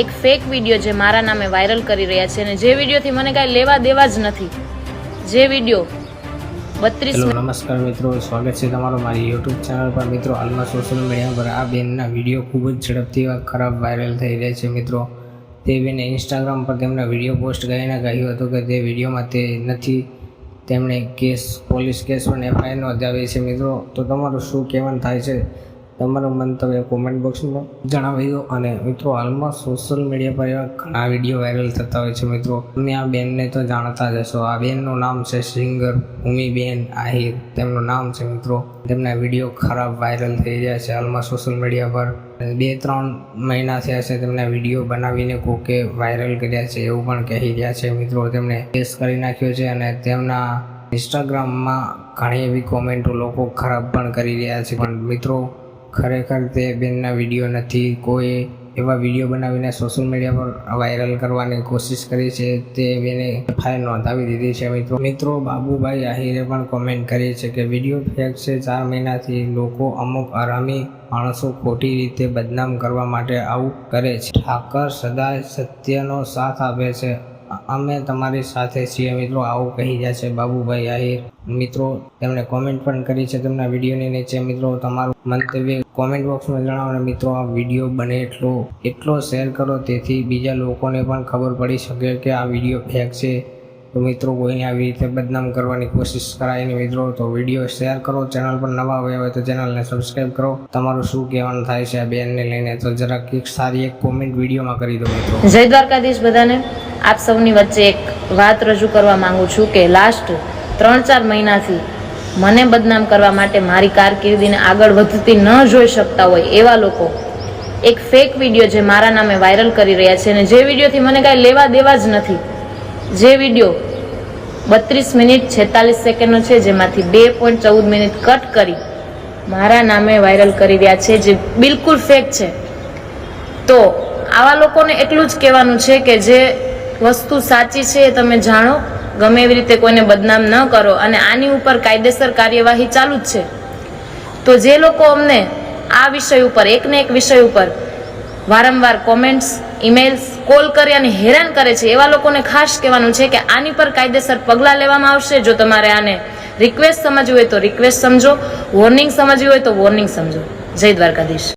એક fake video જે મારા નામે વાયરલ કરી રહ્યા છે અને જે વિડીયોથી મને કાંઈ લેવા દેવા જ નથી. જે વિડીયો 32 નમસ્કાર મિત્રો, સ્વાગત છે તમારું મારી યુટ્યુબ ચેનલ પર. મિત્રો, હાલમાં સોશિયલ મીડિયા પર આ બેનના વિડીયો ખૂબ જ ઝડપથી ખરાબ વાયરલ થઈ રહ્યા છે. મિત્રો, તે બેને ઇન્સ્ટાગ્રામ પર તેમના વિડીયો પોસ્ટ કરીને કહ્યું હતું કે તે વિડીયોમાં તે નથી. તેમણે પોલીસ કેસ પણ એફઆઈઆર નોંધાવી છે. મિત્રો, તો તમારું શું કહેવાનું થાય છે? તમારું મંતવ્ય કોમેન્ટ બોક્સમાં જણાવી દો. અને મિત્રો, હાલમાં સોશિયલ મીડિયા પર એવા ઘણા વિડીયો વાયરલ થતા હોય છે. મિત્રો, તમે આ બેનને તો જાણતા જ હશો. આ બેનનું નામ છે સિંગર ભૂમિબેન આહિર, તેમનું નામ છે. મિત્રો, તેમના વિડીયો ખરાબ વાયરલ થઈ રહ્યા છે હાલમાં સોશિયલ મીડિયા પર. 2-3 મહિના થયા છે તેમના વિડીયો બનાવીને કોકે વાયરલ કર્યા છે એવું પણ કહી રહ્યા છે. મિત્રો, તેમણે કેસ કરી નાખ્યો છે અને તેમના ઇન્સ્ટાગ્રામમાં ઘણી એવી કોમેન્ટો લોકો ખરાબ પણ કરી રહ્યા છે. પણ મિત્રો, ખરેખર તે બેનના વિડીયો નથી. કોઈ એવા વિડીયો બનાવીને સોશિયલ મીડિયા પર વાયરલ કરવાની કોશિશ કરી છે. તે બેને એફઆઈઆર નોંધાવી દીધી છે. મિત્રો, બાબુભાઈ આહિરે પણ કોમેન્ટ કરી છે કે વિડીયો ફેક છે. 4 મહિનાથી લોકો અમુક હરામી માણસો ખોટી રીતે બદનામ કરવા માટે આવું કરે છે. ઠાકર સદાય સત્યનો સાથ આપે છે. અમે તમારી સાથે છીએ. મિત્રો, આવું કહી રહ્યા છે બાબુભાઈ આહિર. મિત્રો, તેમણે કોમેન્ટ પણ કરી છે તેમના વિડીયોની નીચે. મિત્રો, તમારું મંતવ્ય કોમેન્ટ બોક્સમાં જણાવો. અને મિત્રો, આ વિડીયો બને એટલો શેર કરો, તેથી બીજા લોકોને પણ ખબર પડી શકે કે આ વિડીયો ફેક છે. તો મિત્રો, કોઈને આવી રીતે બદનામ કરવાની કોશિશ કરાય નહીં. મિત્રો, તો વિડીયો શેર કરો. ચેનલ પર નવા આવ્યા હોય તો ચેનલને સબસ્ક્રાઈબ કરો. તમારું શું કહેવાનું થાય છે આ બેનને લઈને, તો જરાક સારી એક કોમેન્ટ વિડીયોમાં કરી દો. મિત્રો, જય દ્વારકાધીશ બધાને. આપ સૌની વચ્ચે એક વાત રજૂ કરવા માંગુ છું કે લાસ્ટ 3-4 મહિનાથી મને બદનામ કરવા માટે મારી કારકિર્દીને આગળ વધતી ન જોઈ શકતા હોય એવા લોકો એક ફેક વિડીયો જે મારા નામે વાયરલ કરી રહ્યા છે અને જે વિડીયોથી મને કાંઈ લેવા દેવા જ નથી. જે વિડીયો 32 મિનિટ 46 સેકન્ડનો છે, જેમાંથી 2.14 મિનિટ કટ કરી મારા નામે વાયરલ કરી રહ્યા છે, જે બિલકુલ ફેક છે. તો આવા લોકોને એટલું જ કહેવાનું છે કે જે વસ્તુ સાચી છે એ તમે જાણો, ગમે એવી રીતે કોઈને બદનામ ન કરો અને આની ઉપર કાયદેસર કાર્યવાહી ચાલુ જ છે. તો જે લોકો અમને આ વિષય ઉપર એકને એક વિષય ઉપર વારંવાર કોમેન્ટ્સ, ઈમેલ્સ, કોલ કરી અને હેરાન કરે છે, એવા લોકોને ખાસ કહેવાનું છે કે આની પર કાયદેસર પગલાં લેવામાં આવશે. જો તમારે આને રિક્વેસ્ટ સમજવી હોય તો રિક્વેસ્ટ સમજો, વોર્નિંગ સમજવી હોય તો વોર્નિંગ સમજો. જય દ્વારકાધીશ.